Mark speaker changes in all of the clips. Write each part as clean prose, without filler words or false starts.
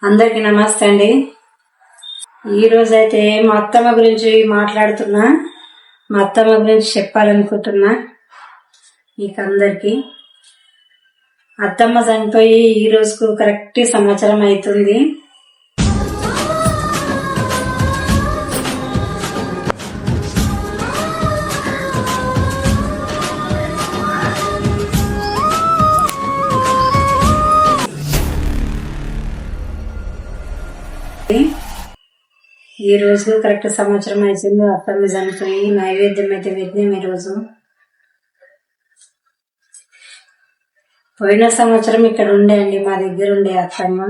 Speaker 1: అందరికి నమస్తే అండి. ఈరోజైతే మా అత్తమ్మ గురించి మాట్లాడుతున్నా. మా అత్తమ్మ గురించి చెప్పాలనుకుంటున్నా మీకు అందరికి. అత్తమ్మ చనిపోయి ఈ రోజుకు కరెక్ట్ సంవత్సరం అవుతుంది. ఈ రోజు కరెక్ట్ సంవత్సరం అయిపోయింది. అత్తమ్మ చనిపోయి నైవేద్యం అయితే పెట్టినాం. ఈ రోజు పోయిన సంవత్సరం ఇక్కడ ఉండే అండి, మా దగ్గర ఉండే అత్తమ్మ.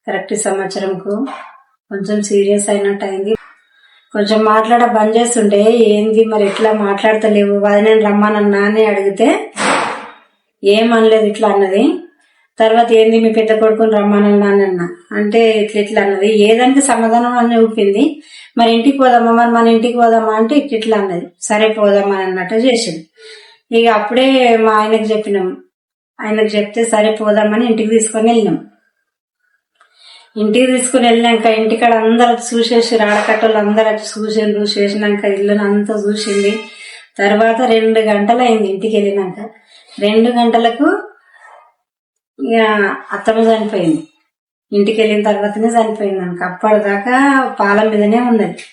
Speaker 1: కరెక్ట్ సంవత్సరంకు కొంచెం సీరియస్ అయినట్టు అయింది. కొంచెం మాట్లాడ బంద్ చేస్తుంటే ఏంది మరి ఎట్లా మాట్లాడతలేవు వదిన రమ్మనన్నా అని అడిగితే ఏమనలేదు, ఇట్లా అన్నది. తర్వాత ఏంది మీ పెద్ద కొడుకుని రమ్మనన్నా అంటే ఇట్లా అన్నది. ఏదానికి సమాధానం అని చూపింది. మరి ఇంటికి పోదామా, మరి మన ఇంటికి పోదామా అంటే ఇట్లా అన్నది. సరే పోదామా అన్నట్టు చేసింది. ఇక అప్పుడే మా ఆయనకు చెప్పినాం. ఆయనకు చెప్తే సరే పోదామని ఇంటికి తీసుకొని వెళ్ళినాం. ఇంటికి తీసుకుని వెళ్ళినాక ఇంటికాడ అందరూ చూసేసి ఆడకట్టలు అందరూ చూసిండ్రు. చేసినాక ఇల్లుని అంతా చూసింది. తర్వాత 2 గంటలు అయింది ఇంటికి వెళ్ళినాక. 2 గంటలకు ఇక అత్తమ్మ చనిపోయింది. ఇంటికి వెళ్ళిన తర్వాతనే చనిపోయింది. నాకు అప్పటిదాకా పాల మీదనే ఉన్నది.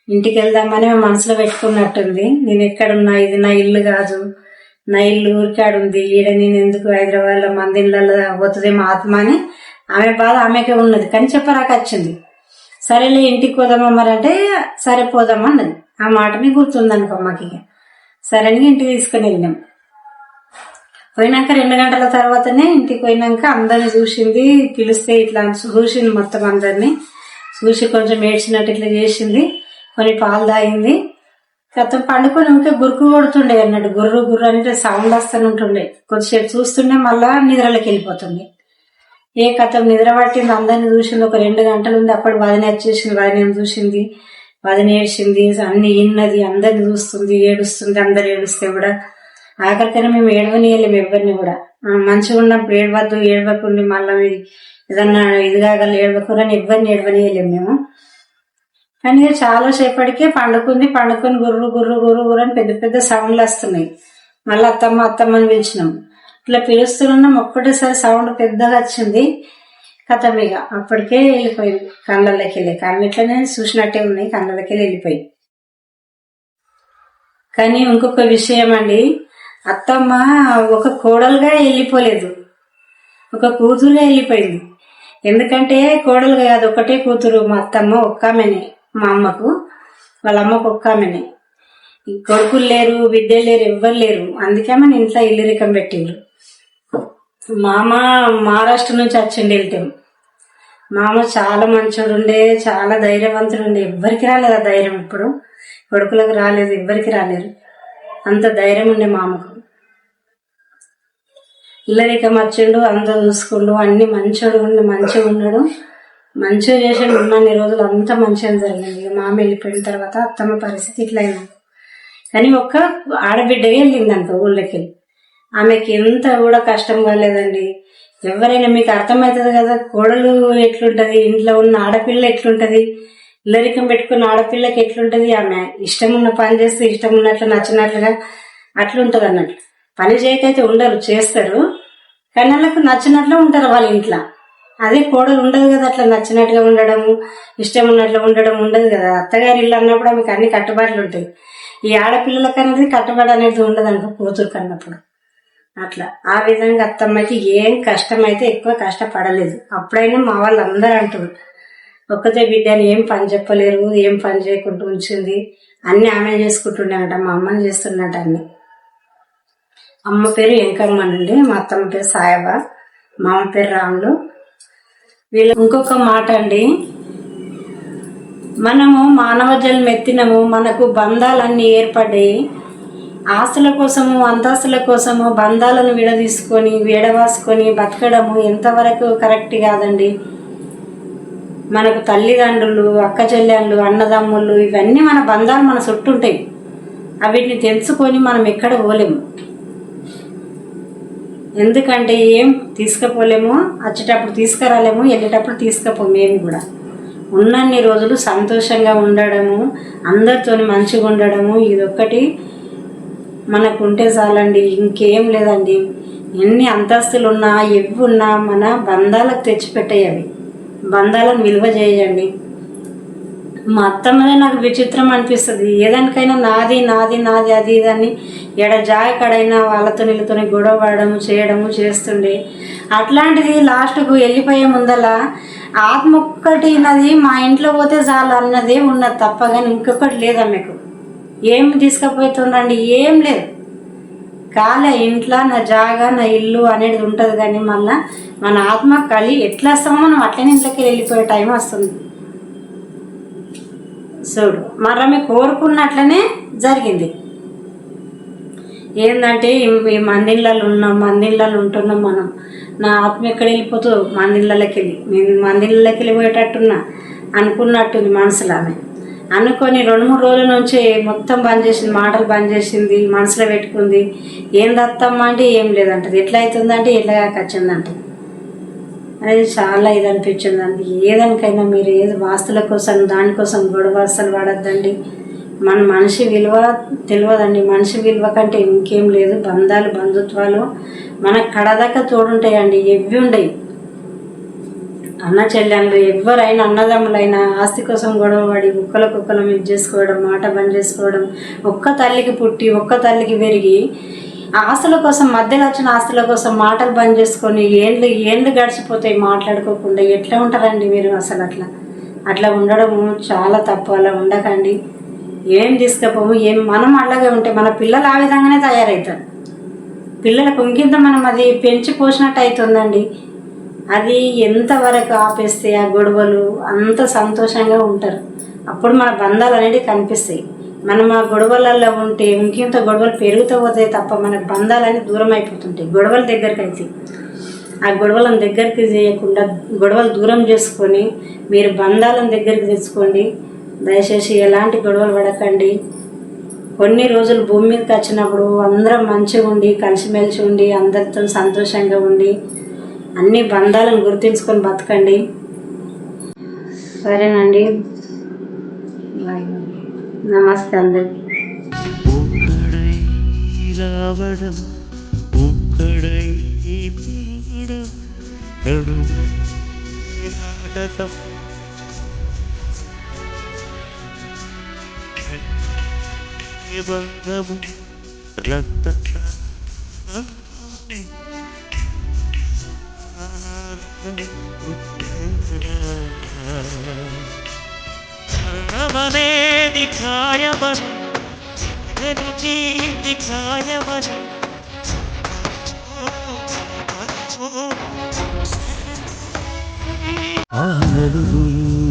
Speaker 1: ఇంటికి వెళ్దామని మనసులో పెట్టుకున్నట్టుంది. నేను ఎక్కడున్నా, ఇది నా ఇల్లు కాదు, నా ఇల్లు ఊరికాడుంది, ఈడ నేను ఎందుకు హైదరాబాద్ లో మంది ఇళ్ళలో పోతుందేమో ఆత్మ అని ఆమె బాధ ఆమెకే ఉన్నది. కానీ చెప్పరాక వచ్చింది. సరేలే ఇంటికి పోదామా మరి అంటే సరే పోదామా అన్నది. ఆ మాటని గుర్తుంది అనుకో అమ్మకి. సరే అని ఇంటికి తీసుకుని వెళ్ళినాం. పోయినాక 2 గంటల తర్వాతనే ఇంటికి పోయినాక అందరిని చూసింది. పిలిస్తే ఇట్లా చూసింది, మొత్తం అందరినీ చూసి కొంచెం ఏడ్చినట్టు ఇట్లా చేసింది. కొన్ని పాలు తాగింది. గతం పండుకొని ఉంటే గురుకు కొడుతుండే అన్నట్టు. గుర్రు గుర్రు అంటే సౌండ్ వస్తూనే ఉంటుండే. కొద్దిసేపు చూస్తుండే మళ్ళా నిద్రలోకి వెళ్ళిపోతుంది. ఏ కథం నిద్ర పట్టింది. అందరిని చూసింది. ఒక 2 గంటలు ఉంది. అప్పుడు వదిన వచ్చేసింది. వదిన చూసింది, వదిన ఏడ్చింది, అన్ని ఇన్నది, అందరిని చూస్తుంది, ఏడుస్తుంది. అందరు ఏడుస్తే కూడా ఆఖరికైనా మేము ఏడవనియలేము ఎవరిని కూడా. మంచిగా ఉన్నప్పుడు ఏడవద్దు, ఏడవకుండా మళ్ళీ ఏదన్నా ఇది కాగల ఏడవకూడని ఎవరిని ఏడవనియలేము మేము. కానీ చాలా సేపటికే పండుకుంది. పండుకొని గుర్రు గుర్రు గుర్రు గుర్రు అని పెద్ద పెద్ద సౌండ్లు వస్తున్నాయి. మళ్ళీ అత్తమ్మ అత్తమ్మని పిలిచినాం. ఇట్లా పిలుస్తున్నాం. ఒక్కటేసారి సౌండ్ పెద్దగా వచ్చింది. కథమిగా అప్పటికే వెళ్ళిపోయింది. కళ్ళకి వెళ్ళి కళ్ళు ఇట్లనే చూసినట్టే ఉన్నాయి. కళ్ళకి వెళ్ళిపోయి. కానీ ఇంకొక విషయం అండి, అత్తమ్మ ఒక కోడలుగా వెళ్ళిపోలేదు, ఒక కూతురుగా వెళ్ళిపోయింది. ఎందుకంటే కోడలుగా కాదు, ఒకటే కూతురు. మా అత్తమ్మ ఒక్కామెనే. మా అమ్మకు వాళ్ళ అమ్మకు ఒక్కామెనే. కొడుకులు లేరు, బిడ్డలు లేరు, ఎవ్వరు లేరు. అందుకే మన ఇంట్లో ఇల్లురికం పెట్టిండ్రు. మామ మహారాష్ట్ర నుంచి వచ్చిండి వెళ్తాం. మామ చాలా మంచోడు ఉండే, చాలా ధైర్యవంతుడు ఉండే. ఎవ్వరికి రాలేదు ఆ ధైర్యం. ఇప్పుడు కొడుకులకు రాలేదు, ఎవ్వరికి రాలేదు. అంత ధైర్యం ఉండే మామకు. ఇల్లరికం వచ్చిండు, అంత చూసుకుండు, అన్ని మంచోడు ఉండి మంచిగా ఉన్నాడు, మంచిగా చేసాడు. ఉన్నన్ని రోజులు అంతా మంచిగా జరిగింది. మామ వెళ్ళిపోయిన తర్వాత అత్తమ్మ పరిస్థితి ఇట్లా అయినా. కానీ ఒక్క ఆడబిడ్డగా వెళ్ళిందంట ఊళ్ళకి. ఆమెకి ఎంత కూడా కష్టం కాలేదండి. ఎవరైనా మీకు అర్థమవుతుంది కదా, కోడలు ఎట్లుంటది, ఇంట్లో ఉన్న ఆడపిల్ల ఎట్లుంటది, ఇల్లరికం పెట్టుకున్న ఆడపిల్లకి ఎట్లుంటది. ఆమె ఇష్టం ఉన్న పని చేస్తే ఇష్టం ఉన్నట్లు నచ్చినట్లుగా అట్లుంటది అన్నట్లు. పని చేయకైతే ఉండరు, చేస్తారు. కానీ వాళ్ళకు నచ్చినట్లు ఉంటారు వాళ్ళ ఇంట్లో. అదే కోడలు ఉండదు కదా, అట్లా నచ్చినట్టుగా ఉండడము, ఇష్టం ఉన్నట్లు ఉండడం ఉండదు కదా. అత్తగారి ఇల్లు అన్నప్పుడు ఆమెకు అన్ని కట్టుబాట్లు ఉంటాయి. ఈ ఆడపిల్లలకి అనేది కట్టుబడి అనేది ఉండదు అనుకో, కూతురు కన్నప్పుడు. అట్లా ఆ విధంగా అత్తమ్మకి ఏం కష్టమైతే ఎక్కువ కష్టపడలేదు. అప్పుడైనా మా వాళ్ళు అందరూ అంటారు, ఒక్కతే బిడ్డని ఏం పని చెప్పలేరు, ఏం పని చేయకుండా ఉంచింది, అన్ని ఆమె చేసుకుంటుండేనట. మా అమ్మని చేస్తున్నట్టు అన్ని. అమ్మ పేరు ఎంకమ్మ నుండి, మా అత్తమ్మ పేరు సాయబ, మా అమ్మ పేరు రాములు. వీళ్ళు ఇంకొక మాట అండి, మనము మానవ జన్మ ఎత్తినము, మనకు బంధాలన్నీ ఏర్పడ్డాయి. ఆస్తుల కోసము, అంతస్తుల కోసము బంధాలను విడదీసుకొని విడవాసుకొని బతకడము ఎంతవరకు కరెక్ట్ కాదండి. మనకు తల్లిదండ్రులు, అక్క చెల్లెళ్ళు, అన్నదమ్ముళ్ళు, ఇవన్నీ మన బంధాలు మన చుట్టూ ఉంటాయి. వీటిని తెలుసుకొని మనం ఎక్కడ పోలేము. ఎందుకంటే ఏం తీసుకుపోలేము, వచ్చేటప్పుడు తీసుకురాలేము, వెళ్ళేటప్పుడు తీసుకుపోము. మేము కూడా ఉన్నన్ని రోజులు సంతోషంగా ఉండడము, అందరితోని మంచిగా ఉండడము, ఇదొక్కటి మనకు ఉంటే చాలండి. ఇంకేం లేదండి. ఎన్ని అంతస్తులు ఉన్నా ఎవ్వి ఉన్నా మన బంధాలకు తెచ్చిపెట్టాయి. అవి బంధాలను విలువ చేయండి. మా అత్తమ్మదే నాకు విచిత్రం అనిపిస్తుంది. ఏదానికైనా నాది నాది నాది అది ఇదని జాగకడైనా వాళ్ళతో వీళ్ళతో గొడవ పడము చేయడము చేస్తుండే. అట్లాంటిది లాస్ట్కు వెళ్ళిపోయే ముందల ఆత్మ ఒక్కటి నది మా ఇంట్లో పోతే చాలు అన్నదే ఉన్నది తప్ప, కానీ ఇంకొకటి లేదా మీకు ఏం తీసుకుపోతుండండి, ఏం లేదు. కాలే ఇంట్లో నా జాగా నా ఇల్లు అనేది ఉంటుంది, కానీ మళ్ళీ మన ఆత్మ కలి ఎట్లా వస్తామో మనం అట్లనే ఇంట్లోకి వెళ్ళిపోయే టైం వస్తుంది. చూడు మర్ర మీ కోరుకున్నట్లనే జరిగింది. ఏంటంటే ఈ మందిళ్ళలో ఉన్నాం, మందిళ్ళలో ఉంటున్నాం మనం. నా ఆత్మ ఎక్కడ వెళ్ళిపోతూ మందిళ్ళకి వెళ్ళి నేను మందిళ్ళకి వెళ్ళిపోయేటట్టున్నా అనుకున్నట్టుంది మనసులో. ఆమె అనుకొని 2-3 రోజుల నుంచి మొత్తం బంద్ చేసింది, మాటలు బంద్ చేసింది, మనసులో పెట్టుకుంది. ఏం దత్తమ్మా అంటే ఏం లేదంటది. ఎట్లా అవుతుందంటే ఎట్లా వచ్చిందంట. అనేది చాలా ఇది అనిపించిందండి. ఏదానికైనా మీరు ఏది వాస్తుల కోసం దానికోసం గొడవ అస్సలు పడద్దండి. మన మనిషి విలువ తెలియదండి. మనిషి విలువ కంటే ఇంకేం లేదు. బంధాలు బంధుత్వాలు మనకు కడదాకా తోడుంటాయండి. ఎవ్వి ఉండయి. అన్న చెల్లెళ్ళు ఎవరైనా అన్నదమ్ములైనా ఆస్తి కోసం గొడవపడి కుక్కలం ఇది చేసుకోవడం, మాట బంద్ చేసుకోవడం, ఒక్క తల్లికి పుట్టి ఒక్క తల్లికి పెరిగి ఆస్తుల కోసం మధ్యలో వచ్చిన ఆస్తుల కోసం మాటలు బంద్ చేసుకొని ఏండ్లు గడిచిపోతాయి మాట్లాడుకోకుండా. ఎట్లా ఉంటారండి మీరు? అసలు అట్లా ఉండడము చాలా తప్పు. అలా ఉండకండి. ఏం తీసుకపోము. మనం అలాగే ఉంటే మన పిల్లలు ఆ విధంగానే తయారవుతారు. పిల్లలకు ఇంకింత మనం అది పెంచి పోసినట్టు అవుతుందండి. అది ఎంతవరకు ఆపేస్తే ఆ గొడవలు అంత సంతోషంగా ఉంటారు. అప్పుడు మన బంధాలు అనేవి కనిపిస్తాయి. మనం ఆ గొడవలలో ఉంటే ఇంకింత గొడవలు పెరుగుతూ పోతాయి తప్ప మనకు బంధాలన్నీ దూరం అయిపోతుంటాయి. గొడవల దగ్గరికి అయితే ఆ గొడవలను దగ్గరికి చేయకుండా గొడవలు దూరం చేసుకొని మీరు బంధాలను దగ్గరికి తెచ్చుకోండి. దయచేసి ఎలాంటి గొడవలు పడకండి. కొన్ని రోజులు భూమి మీదకి వచ్చినప్పుడు అందరం మంచిగా ఉండి కలిసిమెలిసి ఉండి అందరితో సంతోషంగా ఉండి అన్ని బంధాలను గుర్తించుకొని బతకండి. సరేనండి, నమస్తే అందరికి.
Speaker 2: ఆ నలుగురు